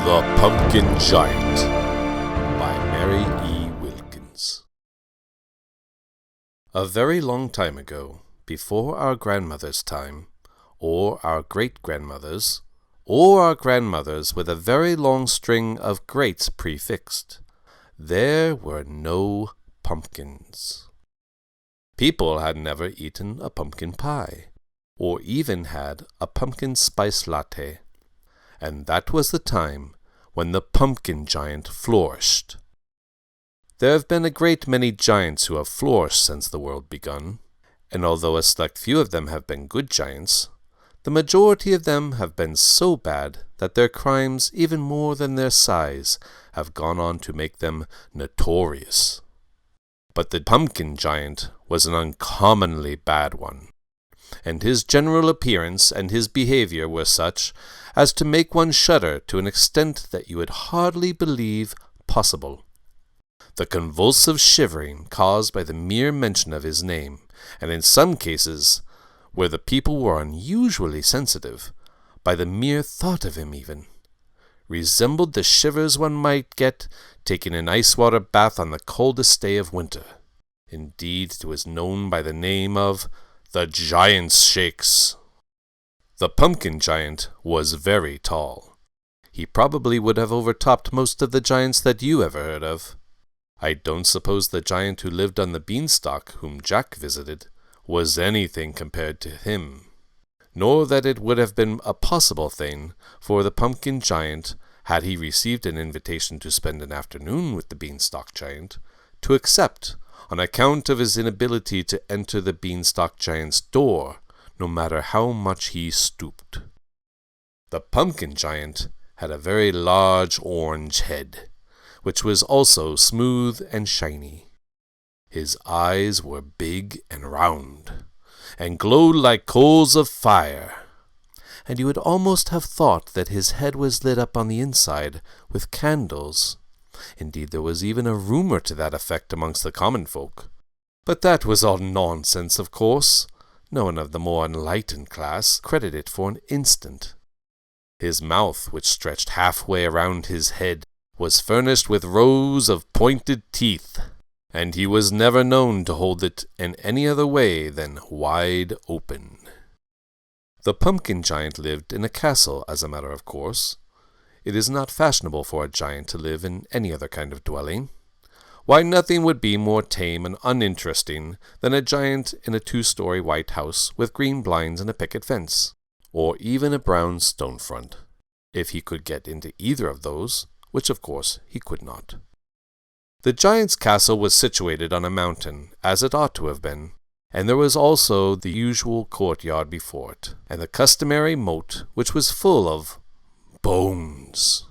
The Pumpkin Giant by Mary E. Wilkins. A very long time ago, before our grandmother's time, or our great-grandmother's, or our grandmother's with a very long string of greats prefixed, there were no pumpkins. People had never eaten a pumpkin pie, or even had a pumpkin spice latte, and that was the time when the pumpkin giant flourished. There have been a great many giants who have flourished since the world begun, and although a select few of them have been good giants, the majority of them have been so bad that their crimes, even more than their size, have gone on to make them notorious. But the pumpkin giant was an uncommonly bad one, and his general appearance and his behavior were such as to make one shudder to an extent that you would hardly believe possible. The convulsive shivering caused by the mere mention of his name, and in some cases, where the people were unusually sensitive, by the mere thought of him even, resembled the shivers one might get taking an ice-water bath on the coldest day of winter. Indeed, it was known by the name of the Giant's Shakes. The pumpkin giant was very tall. He probably would have overtopped most of the giants that you ever heard of. I don't suppose the giant who lived on the beanstalk, whom Jack visited, was anything compared to him, nor that it would have been a possible thing for the pumpkin giant, had he received an invitation to spend an afternoon with the beanstalk giant, to accept, on account of his inability to enter the beanstalk giant's door, no matter how much he stooped. The pumpkin giant had a very large orange head, which was also smooth and shiny. His eyes were big and round, and glowed like coals of fire, and you would almost have thought that his head was lit up on the inside with candles. Indeed, there was even a rumor to that effect amongst the common folk. But that was all nonsense, of course. No one of the more enlightened class credited it for an instant. His mouth, which stretched halfway around his head, was furnished with rows of pointed teeth, and he was never known to hold it in any other way than wide open. The pumpkin giant lived in a castle, as a matter of course. It is not fashionable for a giant to live in any other kind of dwelling. Why, nothing would be more tame and uninteresting than a giant in a 2-story white house with green blinds and a picket fence, or even a brown stone front, if he could get into either of those, which of course he could not. The giant's castle was situated on a mountain, as it ought to have been, and there was also the usual courtyard before it, and the customary moat, which was full of bones.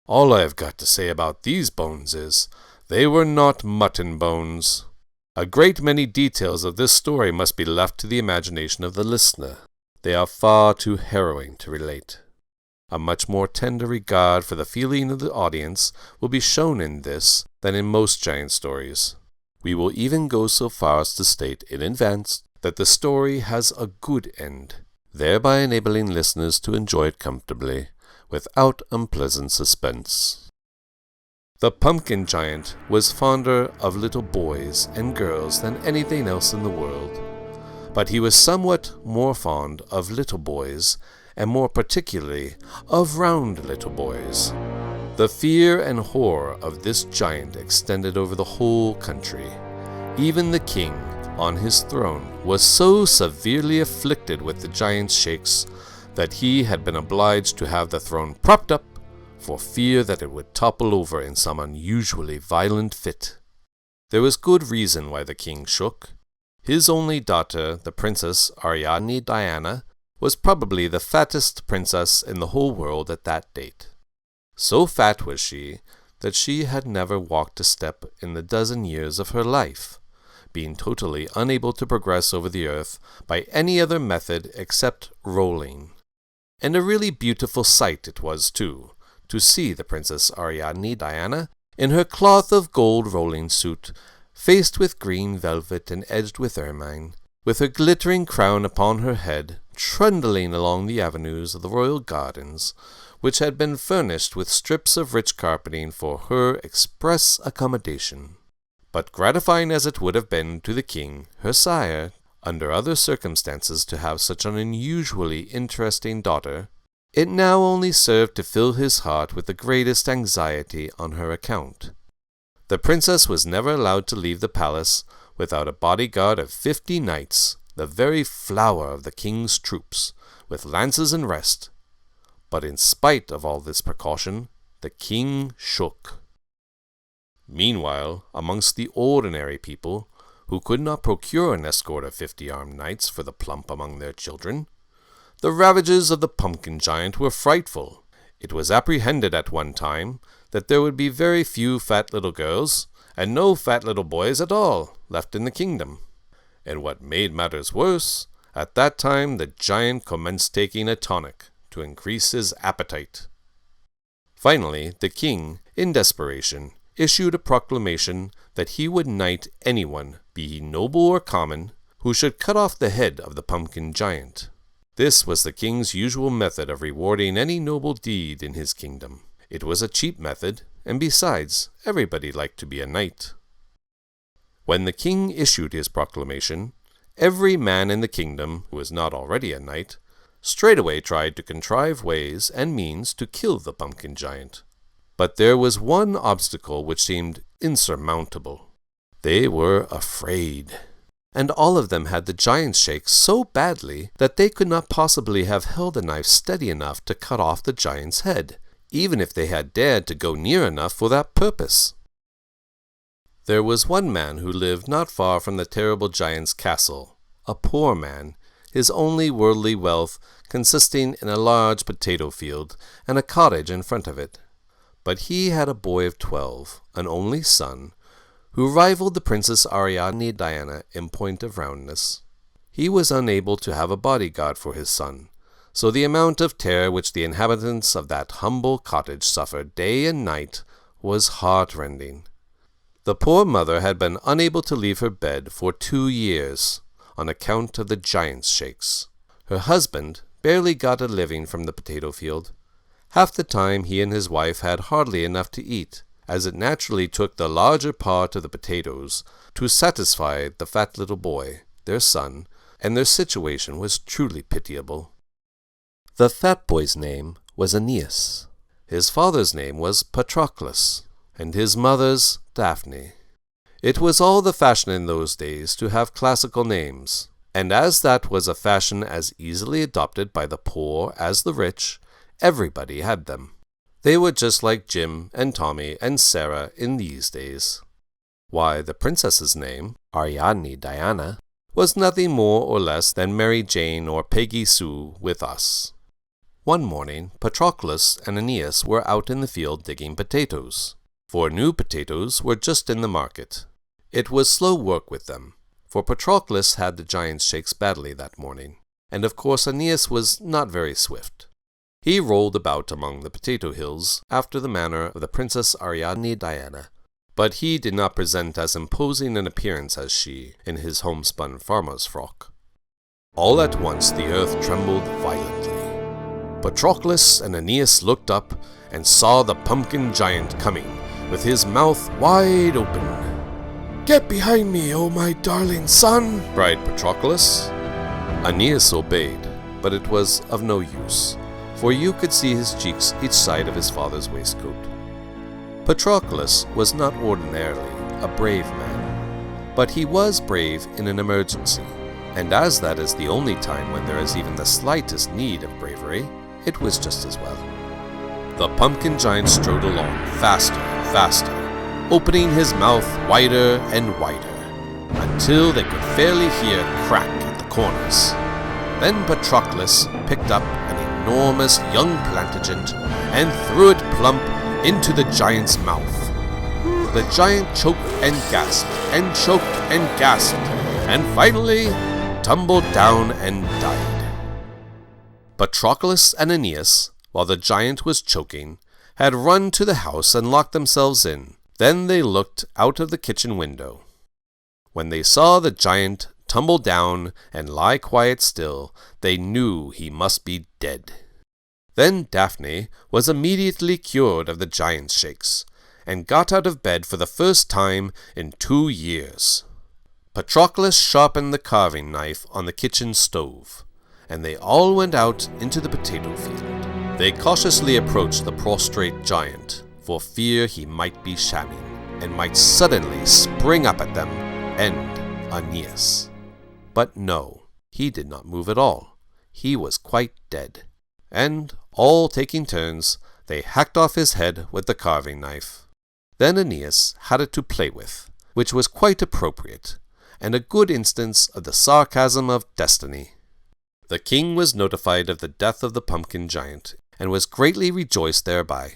All I have got to say about these bones is, they were not mutton bones. A great many details of this story must be left to the imagination of the listener. They are far too harrowing to relate. A much more tender regard for the feeling of the audience will be shown in this than in most giant stories. We will even go so far as to state in advance that the story has a good end, thereby enabling listeners to enjoy it comfortably, without unpleasant suspense. The pumpkin giant was fonder of little boys and girls than anything else in the world, but he was somewhat more fond of little boys, and more particularly of round little boys. The fear and horror of this giant extended over the whole country. Even the king, on his throne, was so severely afflicted with the giant's shakes that he had been obliged to have the throne propped up for fear that it would topple over in some unusually violent fit. There was good reason why the king shook. His only daughter, the Princess Ariadne Diana, was probably the fattest princess in the whole world at that date. So fat was she that she had never walked a step in the dozen years of her life, being totally unable to progress over the earth by any other method except rolling. And a really beautiful sight it was, too, to see the Princess Ariadne Diana in her cloth of gold rolling suit, faced with green velvet and edged with ermine, with her glittering crown upon her head, trundling along the avenues of the royal gardens, which had been furnished with strips of rich carpeting for her express accommodation. But gratifying as it would have been to the king, her sire, under other circumstances to have such an unusually interesting daughter, it now only served to fill his heart with the greatest anxiety on her account. The princess was never allowed to leave the palace without a bodyguard of 50 knights, the very flower of the king's troops, with lances in rest. But in spite of all this precaution, the king shook. Meanwhile, amongst the ordinary people, who could not procure an escort of 50 armed knights for the plump among their children, the ravages of the pumpkin giant were frightful. It was apprehended at one time that there would be very few fat little girls, and no fat little boys at all, left in the kingdom. And what made matters worse, at that time the giant commenced taking a tonic to increase his appetite. Finally, the king, in desperation, issued a proclamation that he would knight anyone, be he noble or common, who should cut off the head of the pumpkin giant. This was the king's usual method of rewarding any noble deed in his kingdom. It was a cheap method, and besides, everybody liked to be a knight. When the king issued his proclamation, every man in the kingdom who was not already a knight straightway tried to contrive ways and means to kill the pumpkin giant. But there was one obstacle which seemed insurmountable. They were afraid, and all of them had the giant's shake so badly that they could not possibly have held a knife steady enough to cut off the giant's head, even if they had dared to go near enough for that purpose. There was one man who lived not far from the terrible giant's castle, a poor man, his only worldly wealth consisting in a large potato field and a cottage in front of it. But he had a boy of 12, an only son, who rivaled the Princess Ariadne Diana in point of roundness. He was unable to have a bodyguard for his son, so the amount of terror which the inhabitants of that humble cottage suffered day and night was heart-rending. The poor mother had been unable to leave her bed for 2 years, on account of the giant's shakes. Her husband barely got a living from the potato field. Half the time he and his wife had hardly enough to eat, as it naturally took the larger part of the potatoes to satisfy the fat little boy, their son, and their situation was truly pitiable. The fat boy's name was Aeneas. His father's name was Patroclus, and his mother's Daphne. It was all the fashion in those days to have classical names, and as that was a fashion as easily adopted by the poor as the rich, everybody had them. They were just like Jim and Tommy and Sarah in these days. Why, the princess's name, Ariadne Diana, was nothing more or less than Mary Jane or Peggy Sue with us. One morning, Patroclus and Aeneas were out in the field digging potatoes, for new potatoes were just in the market. It was slow work with them, for Patroclus had the giant's shakes badly that morning, and of course Aeneas was not very swift. He rolled about among the potato hills after the manner of the Princess Ariadne Diana, but he did not present as imposing an appearance as she in his homespun farmer's frock. All at once the earth trembled violently. Patroclus and Aeneas looked up and saw the pumpkin giant coming, with his mouth wide open. "Get behind me, O my darling son!" cried Patroclus. Aeneas obeyed, but it was of no use, for you could see his cheeks each side of his father's waistcoat. Patroclus was not ordinarily a brave man, but he was brave in an emergency, and as that is the only time when there is even the slightest need of bravery, it was just as well. The pumpkin giant strode along, faster and faster, opening his mouth wider and wider, until they could fairly hear a crack at the corners. Then Patroclus picked up an enormous young plantagenet and threw it plump into the giant's mouth. The giant choked and gasped, and choked and gasped, and finally tumbled down and died. Patroclus and Aeneas, while the giant was choking, had run to the house and locked themselves in. Then they looked out of the kitchen window. When they saw the giant tumble down and lie quiet still, they knew he must be dead. Then Daphne was immediately cured of the giant's shakes, and got out of bed for the first time in 2 years. Patroclus sharpened the carving knife on the kitchen stove, and they all went out into the potato field. They cautiously approached the prostrate giant, for fear he might be shamming, and might suddenly spring up at them, and Aeneas. But no, he did not move at all. He was quite dead. And, all taking turns, they hacked off his head with the carving knife. Then Aeneas had it to play with, which was quite appropriate, and a good instance of the sarcasm of destiny. The king was notified of the death of the pumpkin giant, and was greatly rejoiced thereby.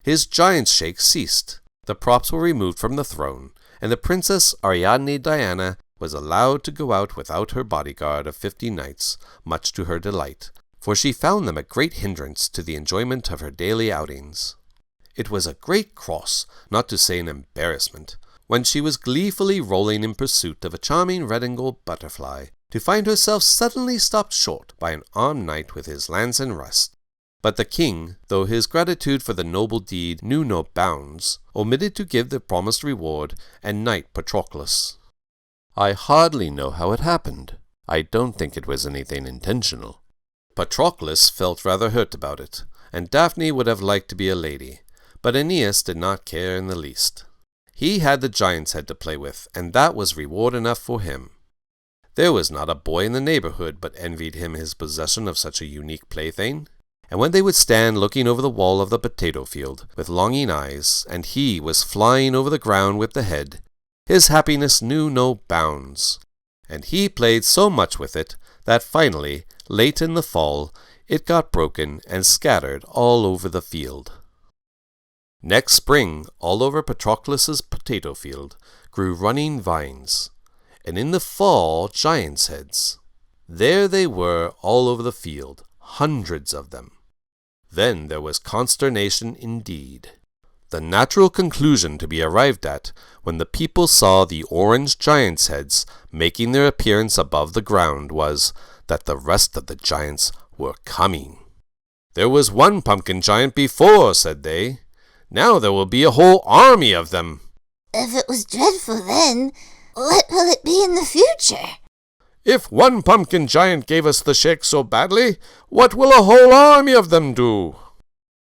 His giant's shake ceased, the props were removed from the throne, and the Princess Ariadne Diana was allowed to go out without her bodyguard of 50 knights, much to her delight, for she found them a great hindrance to the enjoyment of her daily outings. It was a great cross, not to say an embarrassment, when she was gleefully rolling in pursuit of a charming red and gold butterfly, to find herself suddenly stopped short by an armed knight with his lance in rest. But the king, though his gratitude for the noble deed knew no bounds, omitted to give the promised reward and knight Patroclus. I hardly know how it happened. I don't think it was anything intentional. Patroclus felt rather hurt about it, and Daphne would have liked to be a lady, but Aeneas did not care in the least. He had the giant's head to play with, and that was reward enough for him. There was not a boy in the neighborhood but envied him his possession of such a unique plaything, and when they would stand looking over the wall of the potato field with longing eyes, and he was flying over the ground with the head, his happiness knew no bounds, and he played so much with it that finally, late in the fall, it got broken and scattered all over the field. Next spring, all over Patroclus's potato field grew running vines, and in the fall giants' heads. There they were all over the field, hundreds of them. Then there was consternation indeed. The natural conclusion to be arrived at when the people saw the orange giants' heads making their appearance above the ground was that the rest of the giants were coming. "There was one pumpkin giant before," said they. "Now there will be a whole army of them." "If it was dreadful then, what will it be in the future?" "If one pumpkin giant gave us the shake so badly, what will a whole army of them do?"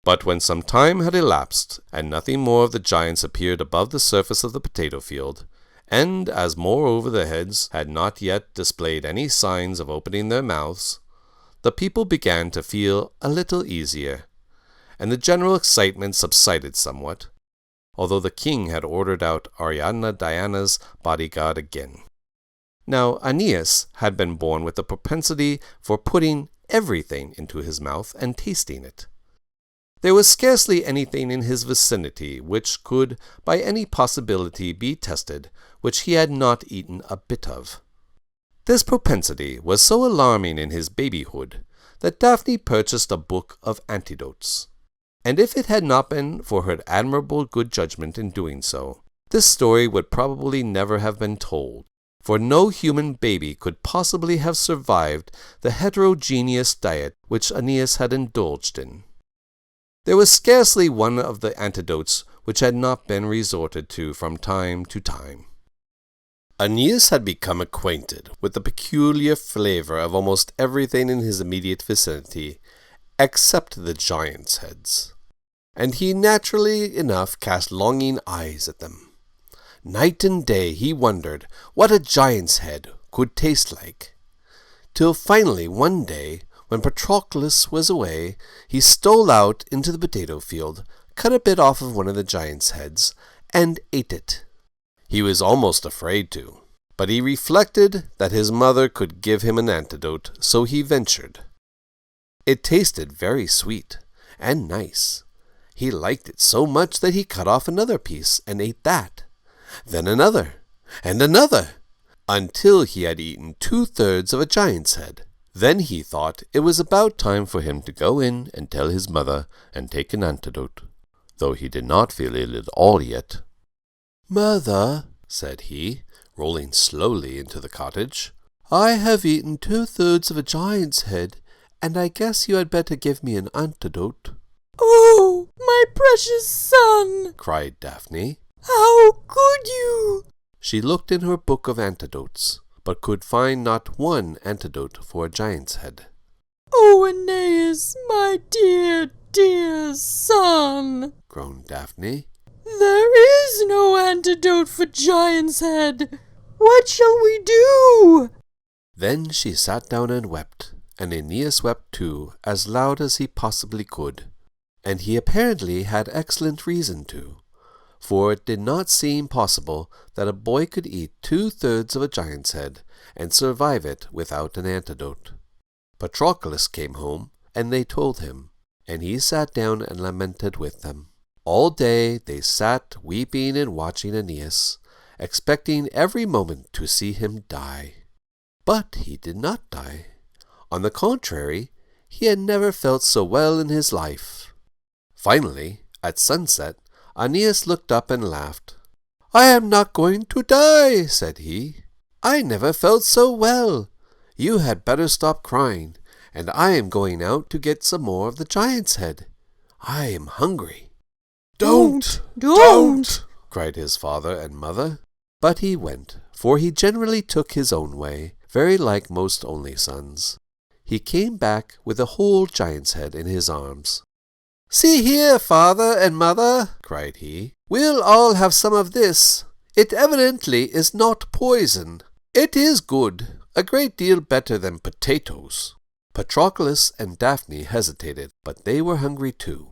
But when some time had elapsed, and nothing more of the giants appeared above the surface of the potato field, and as moreover their heads had not yet displayed any signs of opening their mouths, the people began to feel a little easier, and the general excitement subsided somewhat, although the king had ordered out Ariadne Diana's bodyguard again. Now Aeneas had been born with a propensity for putting everything into his mouth and tasting it. There was scarcely anything in his vicinity which could by any possibility be tested which he had not eaten a bit of. This propensity was so alarming in his babyhood that Daphne purchased a book of antidotes, and if it had not been for her admirable good judgment in doing so, this story would probably never have been told, for no human baby could possibly have survived the heterogeneous diet which Aeneas had indulged in. There was scarcely one of the antidotes which had not been resorted to from time to time. Aeneas had become acquainted with the peculiar flavor of almost everything in his immediate vicinity, except the giants' heads, and he naturally enough cast longing eyes at them. Night and day he wondered what a giant's head could taste like, till finally one day, when Patroclus was away, he stole out into the potato field, cut a bit off of one of the giant's heads, and ate it. He was almost afraid to, but he reflected that his mother could give him an antidote, so he ventured. It tasted very sweet and nice. He liked it so much that he cut off another piece and ate that, then another, and another, until he had eaten 2/3 of a giant's head. Then he thought it was about time for him to go in and tell his mother and take an antidote, though he did not feel ill at all yet. "Mother," said he, rolling slowly into the cottage, I have eaten 2/3 of a giant's head, and I guess you had better give me an antidote. Oh, my precious son, cried Daphne. How could you? She looked in her book of antidotes, but could find not one antidote for a giant's head. Oh, Aeneas, my dear, dear son, groaned Daphne. There is no antidote for giant's head. What shall we do? Then she sat down and wept, and Aeneas wept too, as loud as he possibly could. And he apparently had excellent reason to, for it did not seem possible that a boy could eat 2/3 of a giant's head and survive it without an antidote. Patroclus came home, and they told him, and he sat down and lamented with them. All day they sat weeping and watching Aeneas, expecting every moment to see him die. But he did not die. On the contrary, he had never felt so well in his life. Finally, at sunset, Aeneas looked up and laughed. I am not going to die, said he. I never felt so well. You had better stop crying, and I am going out to get some more of the giant's head. I am hungry. Don't! cried his father and mother. But he went, for he generally took his own way, very like most only sons. He came back with a whole giant's head in his arms. See here, father and mother, cried he. We'll all have some of this. It evidently is not poison. It is good, a great deal better than potatoes. Patroclus and Daphne hesitated, but they were hungry too.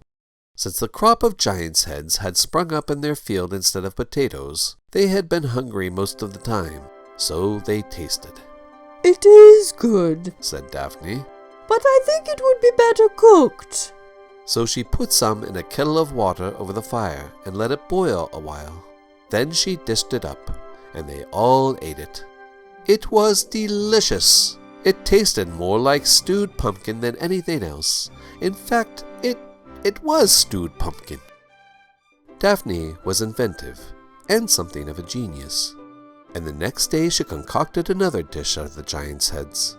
Since the crop of giant's heads had sprung up in their field instead of potatoes, they had been hungry most of the time, so they tasted. It is good, said Daphne, but I think it would be better cooked. So she put some in a kettle of water over the fire and let it boil a while. Then she dished it up, and they all ate it. It was delicious. It tasted more like stewed pumpkin than anything else. In fact, it was stewed pumpkin. Daphne was inventive, and something of a genius, and the next day she concocted another dish out of the giant's heads.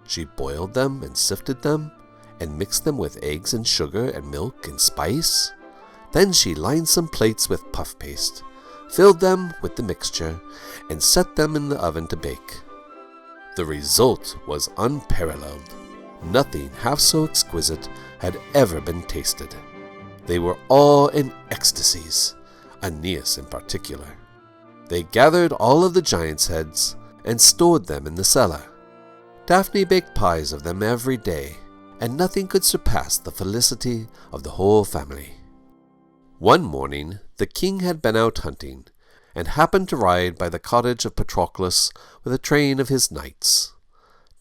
She boiled them and sifted them, and mixed them with eggs and sugar and milk and spice. Then she lined some plates with puff paste, filled them with the mixture, and set them in the oven to bake. The result was unparalleled. Nothing half so exquisite had ever been tasted. They were all in ecstasies, Aeneas in particular. They gathered all of the giant's heads and stored them in the cellar. Daphne baked pies of them every day, and nothing could surpass the felicity of the whole family. One morning the king had been out hunting, and happened to ride by the cottage of Patroclus with a train of his knights.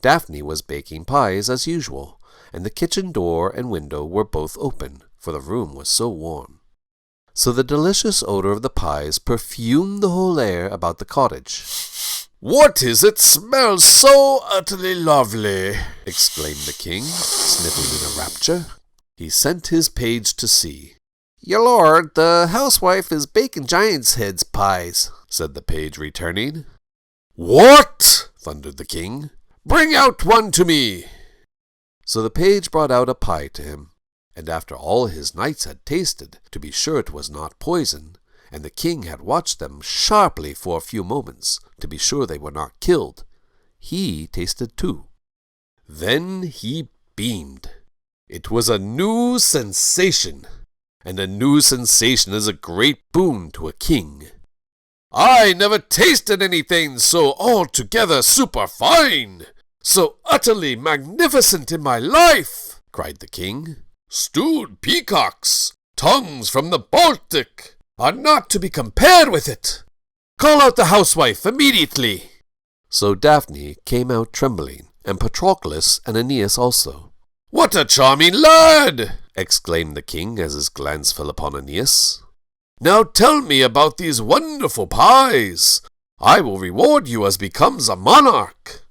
Daphne was baking pies as usual, and the kitchen door and window were both open, for the room was so warm. So the delicious odor of the pies perfumed the whole air about the cottage. "What is it smells so utterly lovely?" exclaimed the king, sniffing in a rapture. He sent his page to see. "Your lord, the housewife is baking giant's heads pies," said the page, returning. "What?" thundered the king. "Bring out one to me." So the page brought out a pie to him, and after all his knights had tasted, to be sure it was not poison, and the king had watched them sharply for a few moments, to be sure they were not killed, he tasted too. Then he beamed. It was a new sensation, and a new sensation is a great boon to a king. "I never tasted anything so altogether superfine, so utterly magnificent in my life," cried the king. "Stewed peacocks, tongues from the Baltic, are not to be compared with it. Call out the housewife immediately." So Daphne came out trembling, and Patroclus and Aeneas also. "What a charming lad!" exclaimed the king as his glance fell upon Aeneas. "Now tell me about these wonderful pies. I will reward you as becomes a monarch."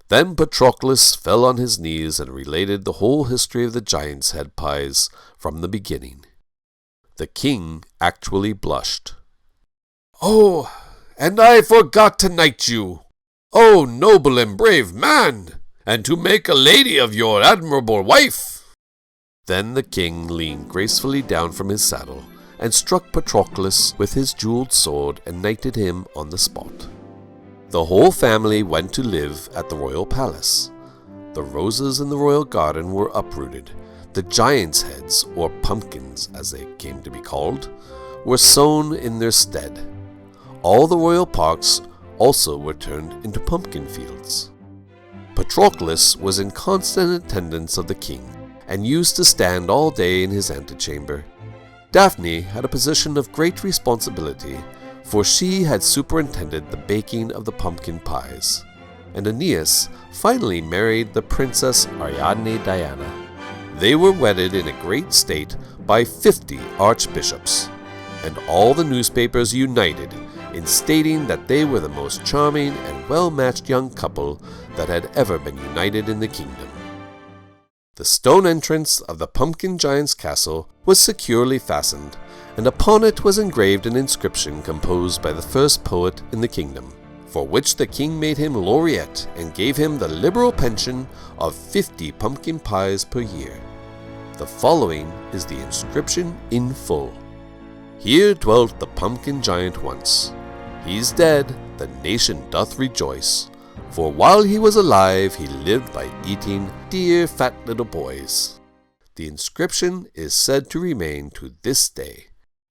Then Patroclus fell on his knees and related the whole history of the giant's head pies from the beginning. The king actually blushed. "Oh, and I forgot to knight you. "O noble and brave man, and to make a lady of your admirable wife!" Then the king leaned gracefully down from his saddle and struck Patroclus with his jeweled sword and knighted him on the spot. The whole family went to live at the royal palace. The roses in the royal garden were uprooted. The giants' heads, or pumpkins as they came to be called, were sown in their stead. All the royal parks also were turned into pumpkin fields. Patroclus was in constant attendance of the king, and used to stand all day in his antechamber. Daphne had a position of great responsibility, for she had superintended the baking of the pumpkin pies, and Aeneas finally married the Princess Ariadne Diana. They were wedded in a great state by 50 archbishops, and all the newspapers united in stating that they were the most charming and well-matched young couple that had ever been united in the kingdom. The stone entrance of the Pumpkin Giant's castle was securely fastened, and upon it was engraved an inscription composed by the first poet in the kingdom, for which the king made him laureate and gave him the liberal pension of 50 pumpkin pies per year. The following is the inscription in full. "Here dwelt the pumpkin giant once. He's dead, the nation doth rejoice. For while he was alive, he lived by eating dear fat little boys." The inscription is said to remain to this day.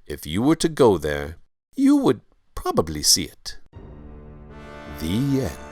If you were to go there, you would probably see it. The end.